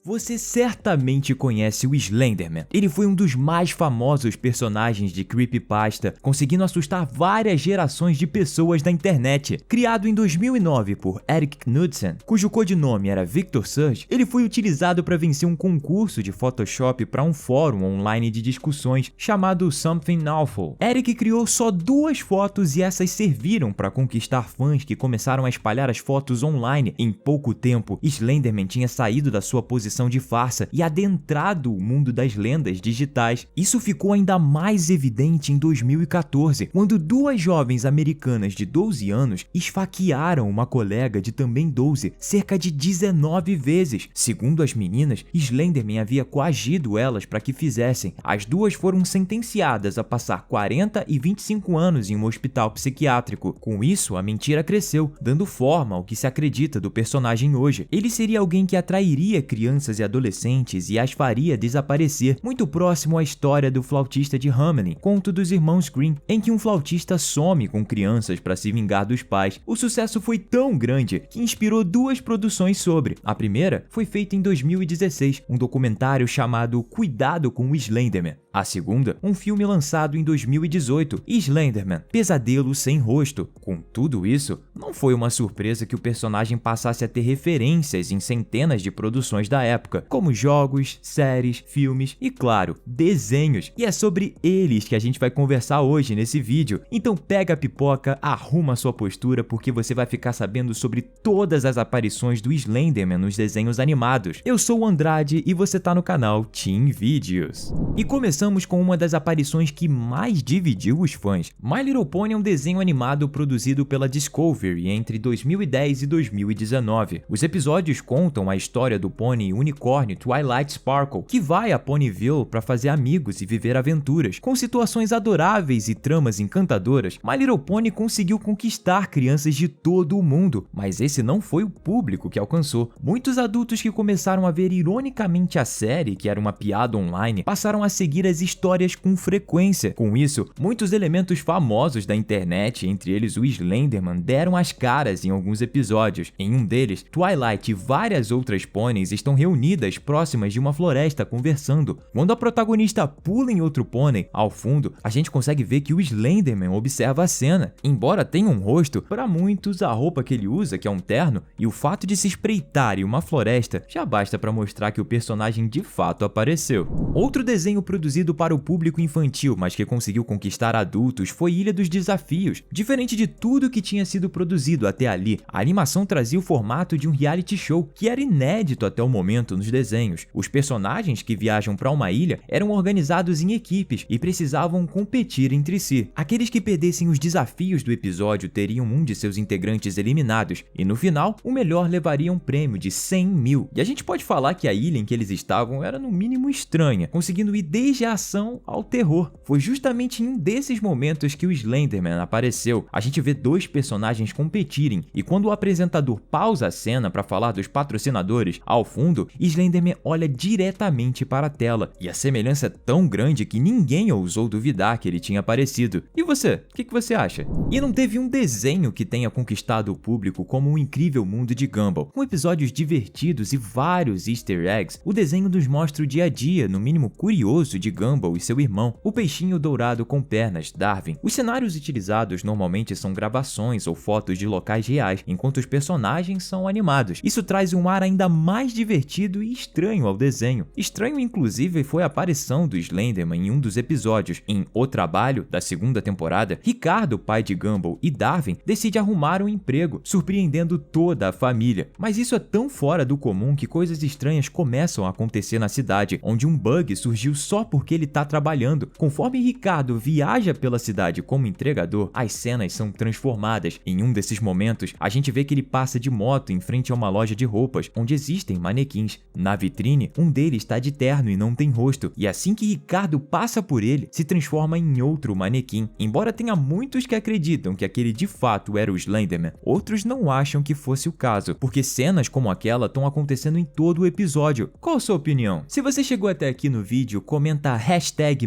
Você certamente conhece o Slenderman. Ele foi um dos mais famosos personagens de creepypasta, conseguindo assustar várias gerações de pessoas da internet. Criado em 2009 por Eric Knudsen, cujo codinome era Victor Surge, ele foi utilizado para vencer um concurso de Photoshop para um fórum online de discussões chamado Something Awful. Eric criou só 2 fotos e essas serviram para conquistar fãs que começaram a espalhar as fotos online. Em pouco tempo, Slenderman tinha saído da sua posição de farsa e adentrado o mundo das lendas digitais. Isso ficou ainda mais evidente em 2014, quando 2 jovens americanas de 12 anos esfaquearam uma colega de também 12 cerca de 19 vezes. Segundo as meninas, Slenderman havia coagido elas para que fizessem. As 2 foram sentenciadas a passar 40 e 25 anos em um hospital psiquiátrico. Com isso, a mentira cresceu, dando forma ao que se acredita do personagem hoje. Ele seria alguém que atrairia crianças e adolescentes e as faria desaparecer, muito próximo à história do flautista de Hamelin, conto dos irmãos Grimm, em que um flautista some com crianças para se vingar dos pais. O sucesso foi tão grande que inspirou 2 produções sobre. A primeira foi feita em 2016, um documentário chamado Cuidado com o Slenderman. A segunda, um filme lançado em 2018, Slenderman, Pesadelo Sem Rosto. Com tudo isso, não foi uma surpresa que o personagem passasse a ter referências em centenas de produções da época, como jogos, séries, filmes e, claro, desenhos. E é sobre eles que a gente vai conversar hoje nesse vídeo. Então pega a pipoca, arruma a sua postura, porque você vai ficar sabendo sobre todas as aparições do Slenderman nos desenhos animados. Eu sou o Andrade e você tá no canal Team Videos. E começamos com uma das aparições que mais dividiu os fãs. My Little Pony é um desenho animado produzido pela Discovery entre 2010 e 2019. Os episódios contam a história do pônei unicórnio Twilight Sparkle, que vai a Ponyville para fazer amigos e viver aventuras. Com situações adoráveis e tramas encantadoras, My Little Pony conseguiu conquistar crianças de todo o mundo, mas esse não foi o público que alcançou. Muitos adultos que começaram a ver ironicamente a série, que era uma piada online, passaram a seguir as histórias com frequência. Com isso, muitos elementos famosos da internet, entre eles o Slenderman, deram as caras em alguns episódios. Em um deles, Twilight e várias outras pôneis estão reunidas próximas de uma floresta conversando. Quando a protagonista pula em outro pônei, ao fundo, a gente consegue ver que o Slenderman observa a cena. Embora tenha um rosto, para muitos a roupa que ele usa, que é um terno, e o fato de se espreitar em uma floresta, já basta para mostrar que o personagem de fato apareceu. Outro desenho produzido para o público infantil, mas que conseguiu conquistar adultos, foi Ilha dos Desafios. Diferente de tudo que tinha sido produzido até ali, a animação trazia o formato de um reality show, que era inédito até o momento nos desenhos. Os personagens que viajam para uma ilha eram organizados em equipes e precisavam competir entre si. Aqueles que perdessem os desafios do episódio teriam um de seus integrantes eliminados, e no final, o melhor levaria um prêmio de 100 mil. E a gente pode falar que a ilha em que eles estavam era no mínimo estranha, conseguindo ir desde a ação ao terror. Foi justamente em um desses momentos que o Slenderman apareceu. A gente vê 2 personagens competirem, e quando o apresentador pausa a cena para falar dos patrocinadores, ao fundo, Slenderman olha diretamente para a tela, e a semelhança é tão grande que ninguém ousou duvidar que ele tinha aparecido. E você? O que você acha? E não teve um desenho que tenha conquistado o público como O Incrível Mundo de Gumball. Com episódios divertidos e vários easter eggs, o desenho nos mostra o dia a dia, no mínimo curioso, de Gumball e seu irmão, o peixinho dourado com pernas, Darwin. Os cenários utilizados normalmente são gravações ou fotos de locais reais, enquanto os personagens são animados. Isso traz um ar ainda mais divertido e estranho ao desenho. Estranho, inclusive, foi a aparição do Slenderman em um dos episódios. Em O Trabalho, da segunda temporada, Ricardo, pai de Gumball, e Darwin decide arrumar um emprego, surpreendendo toda a família. Mas isso é tão fora do comum que coisas estranhas começam a acontecer na cidade, onde um bug surgiu só porque ele está trabalhando. Conforme Ricardo viaja pela cidade como entregador, as cenas são transformadas. Em um desses momentos, a gente vê que ele passa de moto em frente a uma loja de roupas, onde existem manequins. Na vitrine, um deles está de terno e não tem rosto, e assim que Ricardo passa por ele, se transforma em outro manequim. Embora tenha muitos que acreditam que aquele de fato era o Slenderman, outros não acham que fosse o caso, porque cenas como aquela estão acontecendo em todo o episódio. Qual a sua opinião? Se você chegou até aqui no vídeo, comenta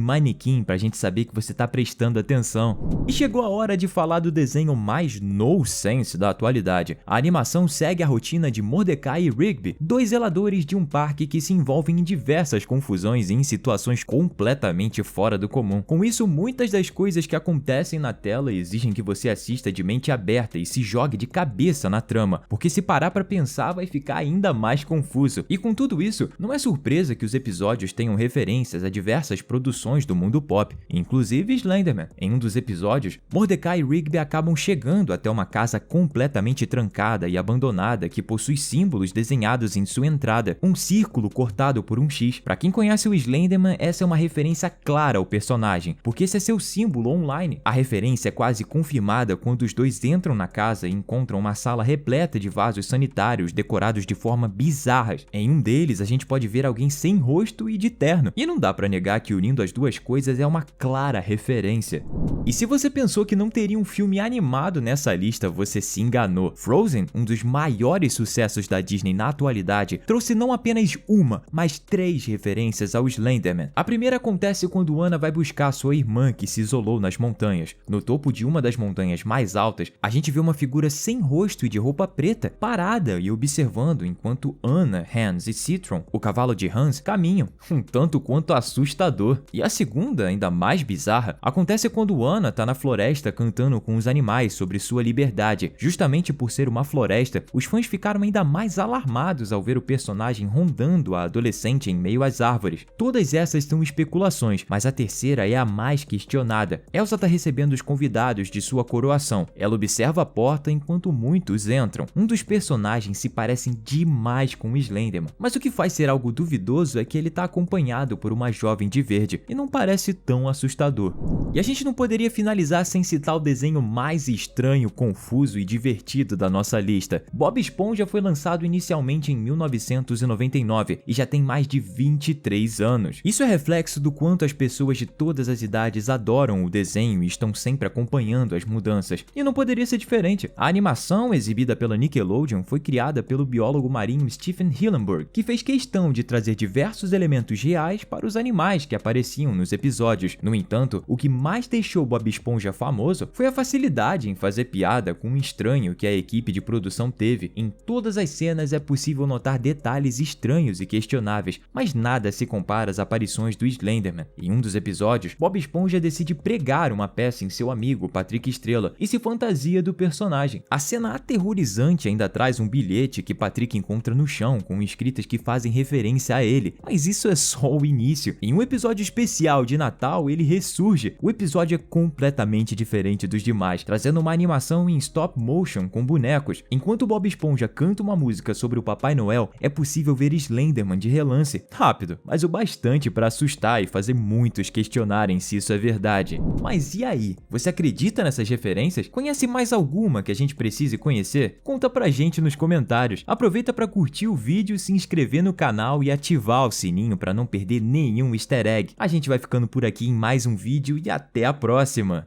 #manequim pra gente saber que você tá prestando atenção. E chegou a hora de falar do desenho mais nonsense da atualidade. A animação segue a rotina de Mordecai e Rigby, 2 zeladores moradores de um parque que se envolvem em diversas confusões e em situações completamente fora do comum. Com isso, muitas das coisas que acontecem na tela exigem que você assista de mente aberta e se jogue de cabeça na trama, porque se parar pra pensar vai ficar ainda mais confuso. E com tudo isso, não é surpresa que os episódios tenham referências a diversas produções do mundo pop, inclusive Slenderman. Em um dos episódios, Mordecai e Rigby acabam chegando até uma casa completamente trancada e abandonada que possui símbolos desenhados em sua entrada, um círculo cortado por um X. Pra quem conhece o Slenderman, essa é uma referência clara ao personagem, porque esse é seu símbolo online. A referência é quase confirmada quando os dois entram na casa e encontram uma sala repleta de vasos sanitários decorados de forma bizarras. Em um deles, a gente pode ver alguém sem rosto e de terno. E não dá pra negar que unindo as duas coisas é uma clara referência. E se você pensou que não teria um filme animado nessa lista, você se enganou. Frozen, um dos maiores sucessos da Disney na atualidade, trouxe não apenas uma, mas 3 referências ao Slenderman. A primeira acontece quando Anna vai buscar sua irmã que se isolou nas montanhas. No topo de uma das montanhas mais altas, a gente vê uma figura sem rosto e de roupa preta, parada e observando enquanto Anna, Hans e Citron, o cavalo de Hans, caminham. Um tanto quanto assustador. E a segunda, ainda mais bizarra, acontece quando Anna tá na floresta cantando com os animais sobre sua liberdade. Justamente por ser uma floresta, os fãs ficaram ainda mais alarmados ao ver o personagem rondando a adolescente em meio às árvores. Todas essas são especulações, mas a terceira é a mais questionada. Elsa tá recebendo os convidados de sua coroação. Ela observa a porta enquanto muitos entram. Um dos personagens se parecem demais com o Slenderman, mas o que faz ser algo duvidoso é que ele tá acompanhado por uma jovem de verde e não parece tão assustador. E a gente não poderia finalizar sem citar o desenho mais estranho, confuso e divertido da nossa lista. Bob Esponja foi lançado inicialmente em 1999 e já tem mais de 23 anos. Isso é reflexo do quanto as pessoas de todas as idades adoram o desenho e estão sempre acompanhando as mudanças. E não poderia ser diferente. A animação exibida pela Nickelodeon foi criada pelo biólogo marinho Stephen Hillenburg, que fez questão de trazer diversos elementos reais para os animais que apareciam nos episódios. No entanto, o que mais deixou Bob Esponja famoso foi a facilidade em fazer piada com um estranho que a equipe de produção teve. Em todas as cenas é possível notar detalhes estranhos e questionáveis, mas nada se compara às aparições do Slenderman. Em um dos episódios, Bob Esponja decide pregar uma peça em seu amigo Patrick Estrela e se fantasia do personagem. A cena aterrorizante ainda traz um bilhete que Patrick encontra no chão com escritas que fazem referência a ele, mas isso é só o início. Em um episódio especial de Natal, ele ressurge. O episódio é completamente diferente dos demais, trazendo uma animação em stop motion com bonecos. Enquanto Bob Esponja canta uma música sobre o Papai Noel, é possível ver Slenderman de relance, rápido, mas o bastante para assustar e fazer muitos questionarem se isso é verdade. Mas e aí? Você acredita nessas referências? Conhece mais alguma que a gente precise conhecer? Conta pra gente nos comentários. Aproveita para curtir o vídeo, se inscrever no canal e ativar o sininho para não perder nenhum easter egg. A gente vai ficando por aqui em mais um vídeo e até a próxima!